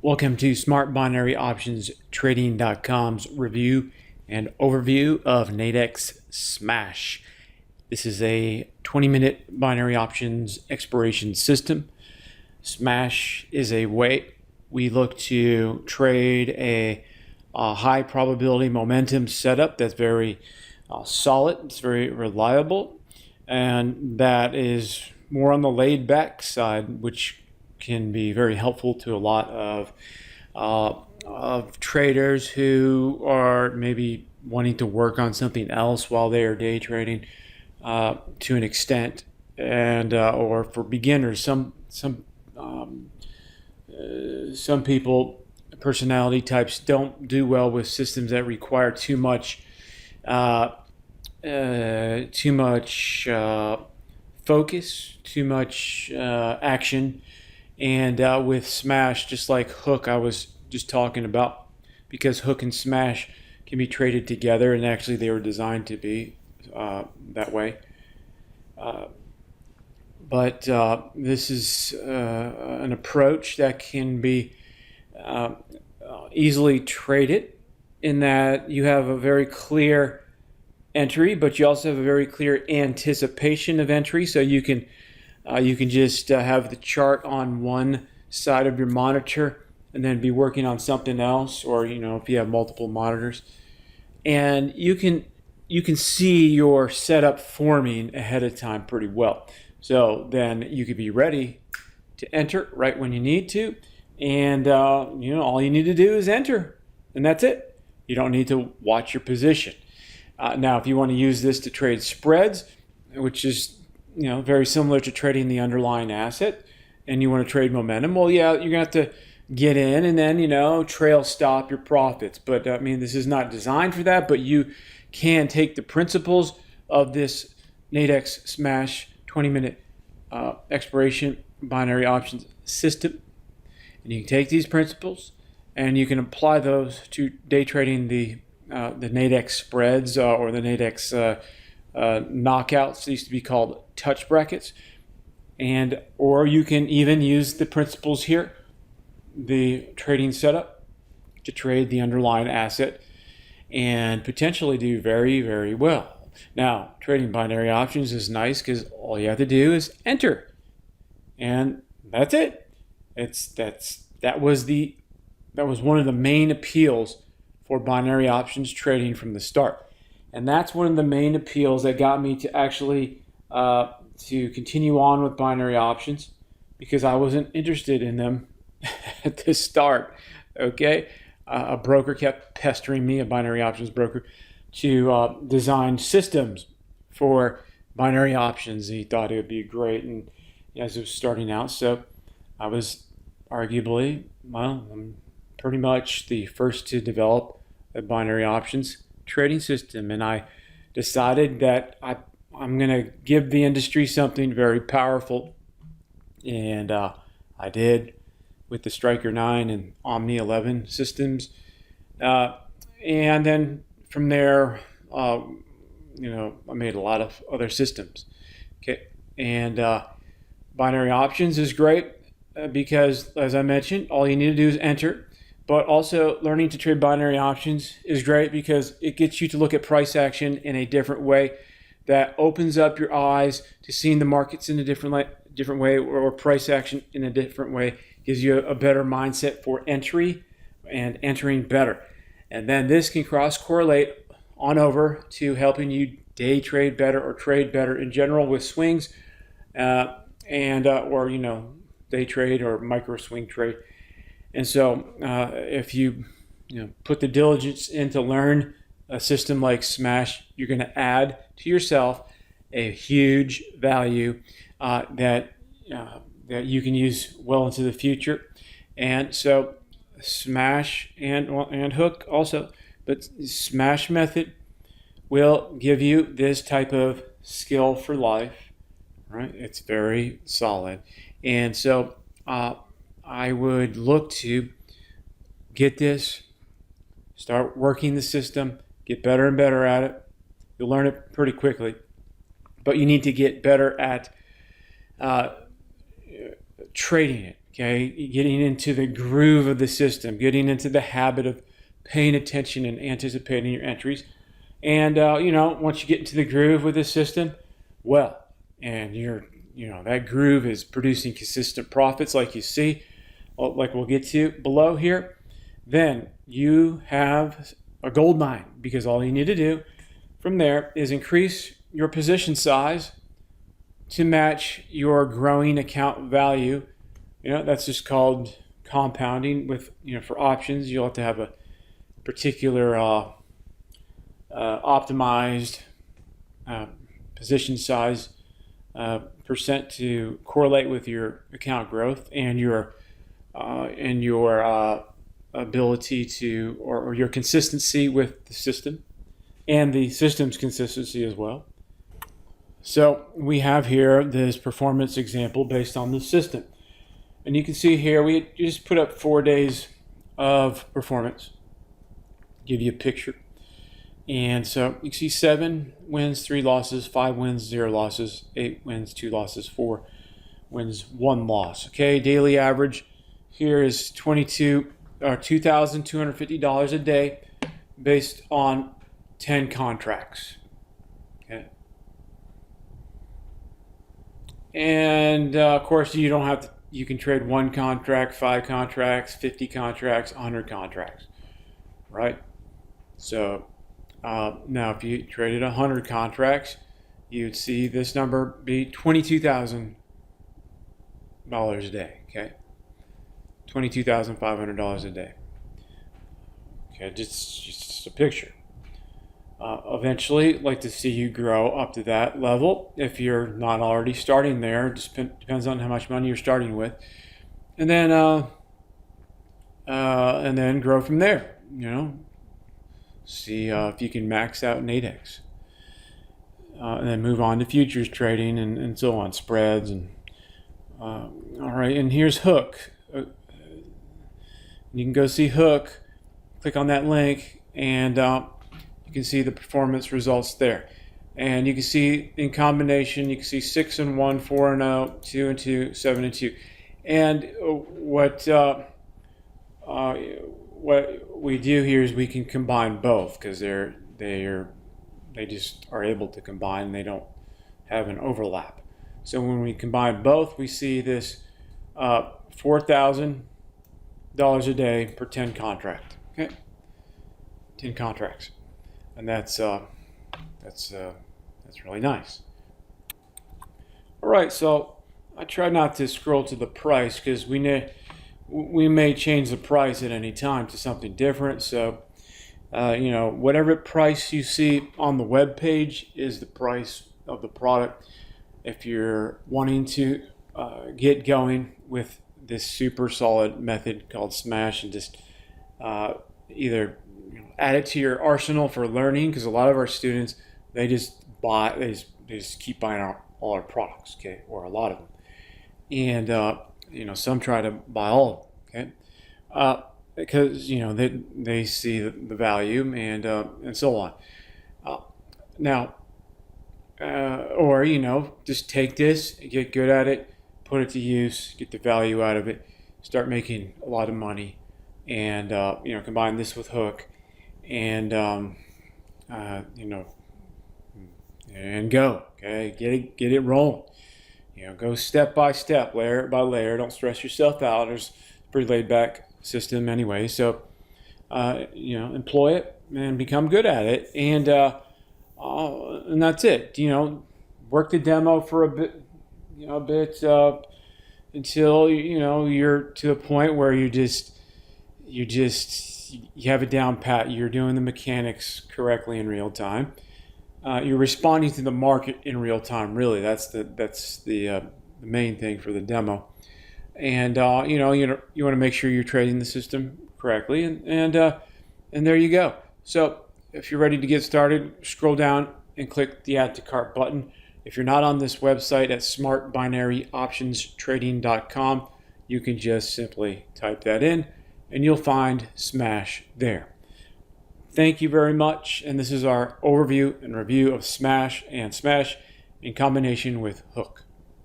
Welcome to SmartBinaryOptionsTrading.com's review and overview of NADEX Smash. This is a 20-minute binary options expiration system. Smash is a way we look to trade a high probability momentum setup that's very solid, it's very reliable, and that is more on the laid back side, which can be very helpful to a lot of traders who are maybe wanting to work on something else while they are day trading to an extent, and or for beginners. Some people, personality types, don't do well with systems that require too much focus, too much action. And with Smash, just like Hook, I was just talking about, because Hook and Smash can be traded together, and actually they were designed to be that way. But this is an approach that can be easily traded, in that you have a very clear entry, but you also have a very clear anticipation of entry. So you can just have the chart on one side of your monitor and then be working on something else, or if you have multiple monitors, and you can see your setup forming ahead of time pretty well. So then you could be ready to enter right when you need to, and all you need to do is enter, and that's it. You don't need to watch your position. Now, if you want to use this to trade spreads, which is very similar to trading the underlying asset, and you want to trade momentum, well, yeah, you're going to have to get in and then, trail stop your profits. But this is not designed for that, but you can take the principles of this NADEX Smash 20-minute expiration binary options system, and you can take these principles and you can apply those to day trading the NADEX spreads or the NADEX knockouts. They used to be called touch brackets, or you can even use the principles here, the trading setup, to trade the underlying asset and potentially do very, very well. Now, trading binary options is nice because all you have to do is enter, and that's it. That was one of the main appeals for binary options trading from the start. And that's one of the main appeals that got me to actually to continue on with binary options, because I wasn't interested in them at the start. Okay, a broker kept pestering me, a binary options broker, to design systems for binary options. He thought it would be great, and as it was starting out, so I was arguably, I'm pretty much the first to develop a binary options trading system, and I decided that I'm going to give the industry something very powerful, and I did, with the Striker 9 and Omni 11 systems, and then from there, I made a lot of other systems. Okay, and binary options is great because, as I mentioned, all you need to do is enter. But also, learning to trade binary options is great because it gets you to look at price action in a different way, that opens up your eyes to seeing the markets in a different way, or price action in a different way. Gives you a better mindset for entry and entering better. And then this can cross-correlate on over to helping you day trade better or trade better in general with swings, or day trade or micro swing trade. And so if you put the diligence in to learn a system like Smash, you're going to add to yourself a huge value that you can use well into the future. And so Smash and Hook also, but Smash method will give you this type of skill for life, right? It's very solid. And so I would look to get this, start working the system, get better and better at it. You'll learn it pretty quickly, but you need to get better at trading it. Okay, getting into the groove of the system, getting into the habit of paying attention and anticipating your entries. And once you get into the groove with the system, well, and that groove is producing consistent profits like you see, like we'll get to below here, then you have a gold mine, because all you need to do from there is increase your position size to match your growing account value. That's just called compounding. With for options, you'll have to have a particular optimized position size percent to correlate with your account growth and your ability to, or your consistency with the system and the system's consistency as well. So we have here this performance example based on the system. And you can see here, we just put up 4 days of performance, give you a picture. And so you can see 7 wins, 3 losses, 5 wins, 0 losses, 8 wins, 2 losses, 4 wins, 1 loss. Okay, daily average here is $2,250 a day based on 10 contracts. Okay. And of course, you don't have to, you can trade 1 contract, 5 contracts, 50 contracts, 100 contracts, right? So now if you traded 100 contracts, you'd see this number be $22,000 a day, okay? $22,500 a day. Okay, just a picture. Eventually, I'd like to see you grow up to that level. If you're not already starting there, it just depends on how much money you're starting with, and then grow from there. See if you can max out NADEX, and then move on to futures trading and so on, spreads and all right. And here's Hook. You can go see Hook. Click on that link, and you can see the performance results there. And you can see in combination, you can see 6 and 1, 4 and 0, 2 and 2, 7 and 2. And what we do here is we can combine both, because they just are able to combine, and they don't have an overlap. So when we combine both, we see this $4,000 a day per 10 contract. Okay, 10 contracts. And that's really nice. All right, so I try not to scroll to the price, because we may change the price at any time to something different. So whatever price you see on the web page is the price of the product. If you're wanting to get going with this super solid method called Smash, and just either add it to your arsenal for learning, because a lot of our students, they just keep buying all our products, okay, or a lot of them, and some try to buy all of them, okay, because they see the value and so on. Or just take this, get good at it, put it to use, get the value out of it, start making a lot of money, and combine this with Hook, and and go. Okay, get it rolling. Go step by step, layer by layer. Don't stress yourself out. There's a pretty laid back system anyway. So employ it and become good at it, and that's it. Work the demo for a bit, until you're to a point where you have it down pat. You're doing the mechanics correctly in real time. You're responding to the market in real time. Really, that's the main thing for the demo. And you want to make sure you're trading the system correctly, and there you go. So if you're ready to get started, scroll down and click the Add to Cart button. If you're not on this website at smartbinaryoptionstrading.com, you can just simply type that in, and you'll find Smash there. Thank you very much, and this is our overview and review of Smash and Smash in combination with Hook.